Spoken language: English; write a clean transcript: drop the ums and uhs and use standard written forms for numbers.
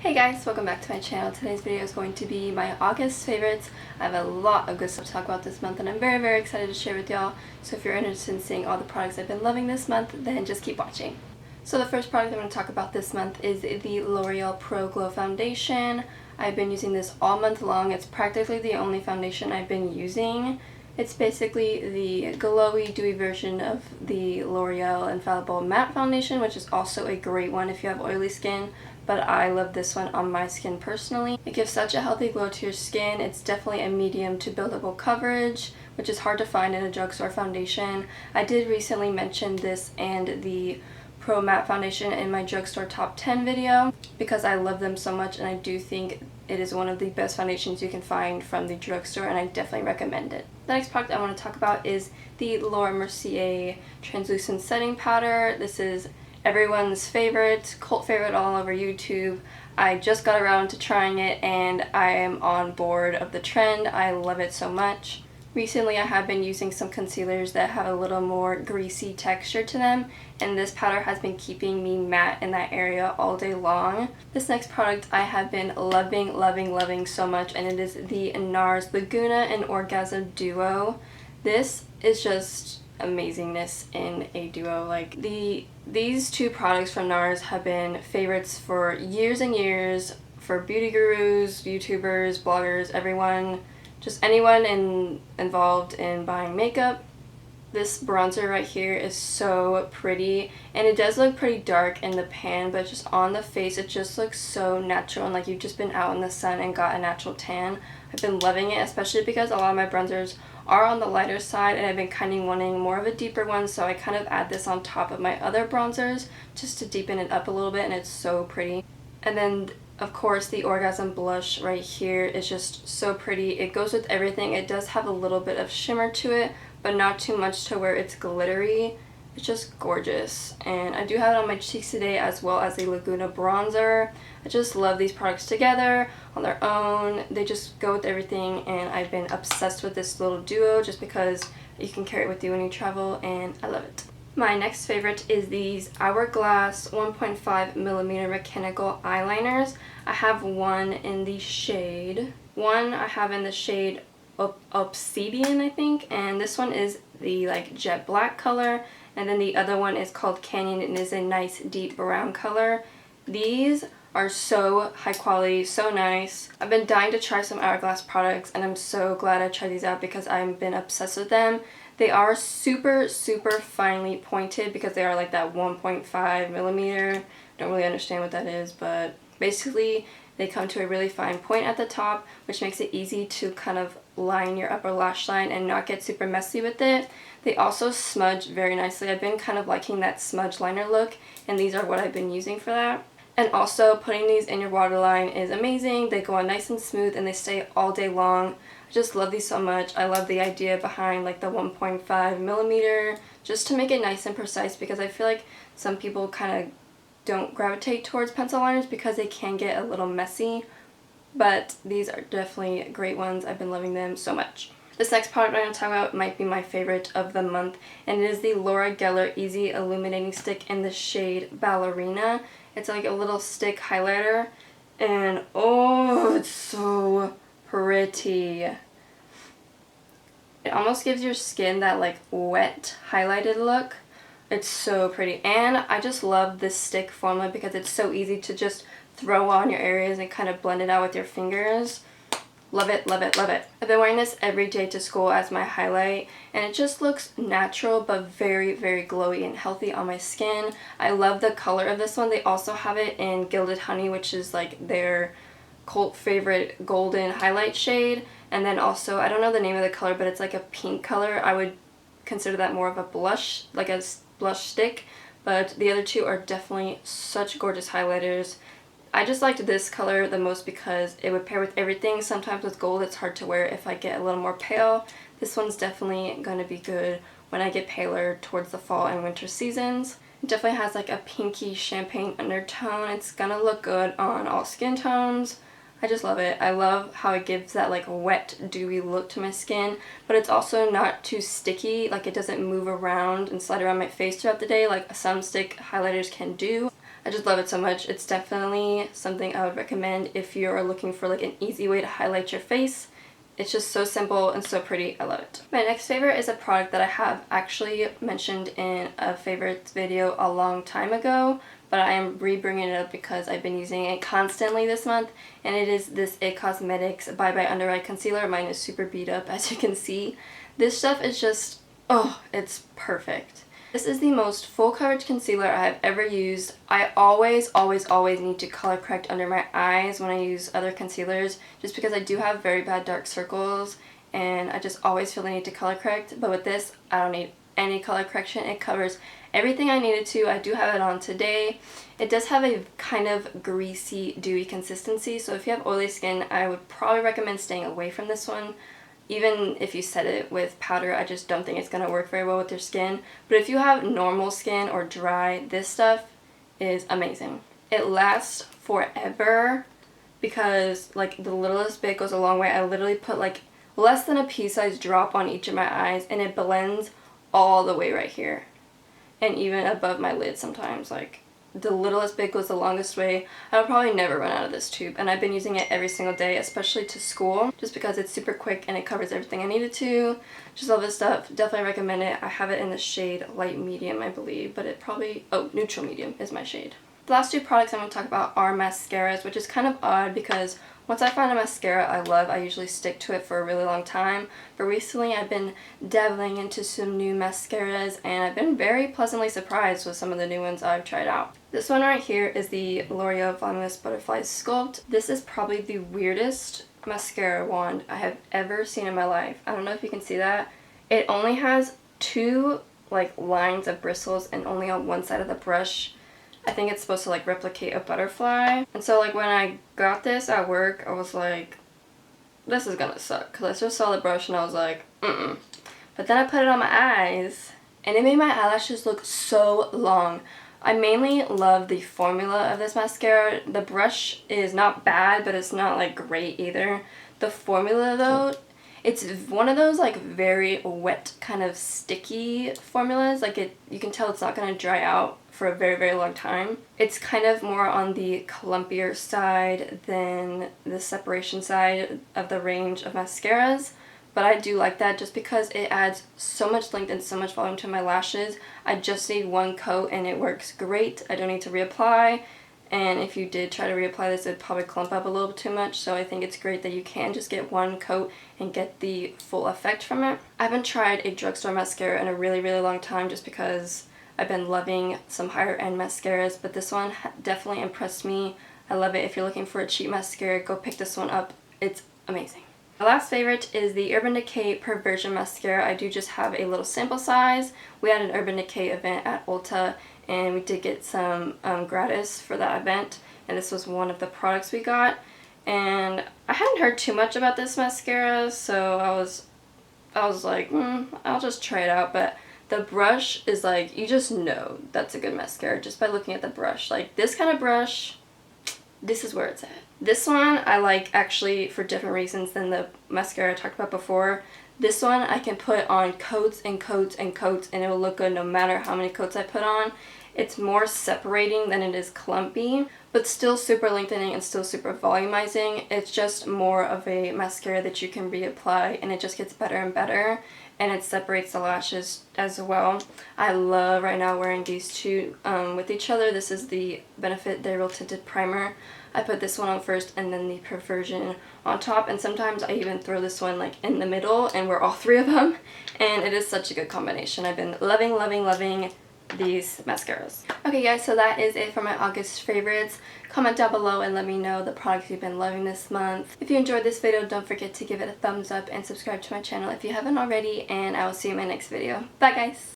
Hey guys, welcome back to my channel. Today's video is going to be my August favorites. I have a lot of good stuff to talk about this month and I'm very excited to share with y'all. So if you're interested in seeing all the products I've been loving this month, then just keep watching. So the first product I'm going to talk about this month is the L'Oreal Pro Glow Foundation. I've been using this all month long. It's practically the only foundation I've been using. It's basically the glowy, dewy version of the L'Oreal Infallible Matte Foundation, which is also a great one if you have oily skin, but I love this one on my skin personally. It gives such a healthy glow to your skin. It's definitely a medium to buildable coverage, which is hard to find in a drugstore foundation. I did recently mention this and the Pro Matte Foundation in my drugstore top 10 video because I love them so much and I do think it is one of the best foundations you can find from the drugstore and I definitely recommend it. The next product I want to talk about is the Laura Mercier Translucent Setting Powder. This is everyone's favorite, cult favorite all over YouTube. I just got around to trying it and I am on board of the trend. I love it so much. Recently I have been using some concealers that have a little more greasy texture to them, and this powder has been keeping me matte in that area all day long. This next product I have been loving so much, and it is the Nars Laguna and Orgasm Duo. This is just amazingness in a duo. Like these two products from Nars have been favorites for years and years for beauty gurus, YouTubers, bloggers, everyone. Just anyone involved in buying makeup. This bronzer right here is so pretty, and it does look pretty dark in the pan, but just on the face it just looks so natural and like you've just been out in the sun and got a natural tan. I've been loving it, especially because a lot of my bronzers are on the lighter side and I've been kind of wanting more of a deeper one, so I kind of add this on top of my other bronzers just to deepen it up a little bit, and it's so pretty. And then of course the Orgasm blush right here is just so pretty. It goes with everything. It does have a little bit of shimmer to it, but not too much to where it's glittery. It's just gorgeous. And I do have it on my cheeks today as well as the Laguna bronzer. I just love these products together on their own. They just go with everything, and I've been obsessed with this little duo just because you can carry it with you when you travel, and I love it. My next favorite is these Hourglass 1.5mm mechanical eyeliners. I have one in the shade. One I have in the shade Obsidian, I think, and this one is the like jet black color, and then the other one is called Canyon and is a nice deep brown color. These are so high quality, so nice. I've been dying to try some Hourglass products and I'm so glad I tried these out because I've been obsessed with them. They are super finely pointed because they are like that 1.5mm. Don't really understand what that is, but basically they come to a really fine point at the top, which makes it easy to kind of line your upper lash line and not get super messy with it. They also smudge very nicely. I've been kind of liking that smudge liner look, and these are what I've been using for that. And also putting these in your waterline is amazing. They go on nice and smooth and they stay all day long. I just love these so much. I love the idea behind like the 1.5mm just to make it nice and precise, because I feel like some people kind of don't gravitate towards pencil liners because they can get a little messy, but these are definitely great ones. I've been loving them so much. This next product I'm going to talk about might be my favorite of the month, and it is the Laura Geller Easy Illuminating Stick in the shade Ballerina. It's like a little stick highlighter, and oh, it's so pretty. It almost gives your skin that like wet highlighted look. It's so pretty, and I just love this stick formula because it's so easy to just throw on your areas and kind of blend it out with your fingers. Love it. I've been wearing this every day to school as my highlight, and it just looks natural but very glowy and healthy on my skin. I love the color of this one. They also have it in Gilded Honey, which is like their cult favorite golden highlight shade, and then also, I don't know the name of the color, but it's like a pink color. I would consider that more of a blush, like a blush stick, but the other two are definitely such gorgeous highlighters. I just liked this color the most because it would pair with everything. Sometimes with gold it's hard to wear if I get a little more pale. This one's definitely going to be good when I get paler towards the fall and winter seasons. It definitely has like a pinky champagne undertone. It's going to look good on all skin tones. I just love it. I love how it gives that like wet, dewy look to my skin, but it's also not too sticky. Like it doesn't move around and slide around my face throughout the day like some stick highlighters can do. I just love it so much. It's definitely something I would recommend if you're looking for like an easy way to highlight your face. It's just so simple and so pretty. I love it. My next favorite is a product that I have actually mentioned in a favorites video a long time ago, but I am re-bringing it up because I've been using it constantly this month, and it is this It Cosmetics Bye Bye Under Eye Concealer. Mine is super beat up, as you can see. This stuff is just, oh, it's perfect. This is the most full coverage concealer I have ever used. I always need to color correct under my eyes when I use other concealers, just because I do have very bad dark circles and I just always feel the need to color correct. But with this, I don't need any color correction. It covers everything I needed to. I do have it on today. It does have a kind of greasy, dewy consistency, so if you have oily skin, I would probably recommend staying away from this one. Even if you set it with powder, I just don't think it's going to work very well with your skin. But if you have normal skin or dry, this stuff is amazing. It lasts forever because like the littlest bit goes a long way. I literally put like less than a pea-sized drop on each of my eyes, and it blends all the way right here. And even above my lid sometimes. Like, the littlest bit goes the longest way. I will probably never run out of this tube, and I've been using it every single day, especially to school, just because it's super quick and it covers everything I needed to. Just love this stuff. Definitely recommend it. I have it in the shade light medium, I believe, but it probably, oh, neutral medium is my shade. The last two products I'm going to talk about are mascaras, which is kind of odd because once I find a mascara I love, I usually stick to it for a really long time. But recently I've been dabbling into some new mascaras, and I've been very pleasantly surprised with some of the new ones I've tried out. This one right here is the L'Oreal Voluminous Butterfly Sculpt. This is probably the weirdest mascara wand I have ever seen in my life. I don't know if you can see that. It only has two like lines of bristles and only on one side of the brush. I think it's supposed to like replicate a butterfly. And so like when I got this at work, I was like, this is gonna suck. Because I just saw the brush and I was like, mm-mm. But then I put it on my eyes and it made my eyelashes look so long. I mainly love the formula of this mascara. The brush is not bad, but it's not like great either. The formula though, it's one of those like very wet kind of sticky formulas. Like you can tell it's not going to dry out for a very long time. It's kind of more on the clumpier side than the separation side of the range of mascaras. But I do like that just because it adds so much length and so much volume to my lashes. I just need one coat and it works great. I don't need to reapply. And if you did try to reapply this, it'd probably clump up a little bit too much. So I think it's great that you can just get one coat and get the full effect from it. I haven't tried a drugstore mascara in a really long time just because I've been loving some higher end mascaras. But this one definitely impressed me. I love it. If you're looking for a cheap mascara, go pick this one up. It's amazing. My last favorite is the Urban Decay Perversion Mascara. I do just have a little sample size. We had an Urban Decay event at Ulta, and we did get some gratis for that event, and this was one of the products we got. And I hadn't heard too much about this mascara, so I was like, I'll just try it out. But the brush is like, you just know that's a good mascara just by looking at the brush. Like this kind of brush, this is where it's at. This one I like actually for different reasons than the mascara I talked about before. This one I can put on coats and coats and coats and it will look good no matter how many coats I put on. It's more separating than it is clumpy, but still super lengthening and still super volumizing. It's just more of a mascara that you can reapply, and it just gets better and better, and it separates the lashes as well. I love right now wearing these two with each other. This is the Benefit Day Real Tinted Primer. I put this one on first and then the Perversion on top, and sometimes I even throw this one like in the middle and wear all three of them, and it is such a good combination. I've been loving these mascaras. Okay guys, so that is it for my August favorites. Comment down below and let me know the products you've been loving this month. If you enjoyed this video, don't forget to give it a thumbs up and subscribe to my channel if you haven't already, and I will see you in my next video. Bye guys!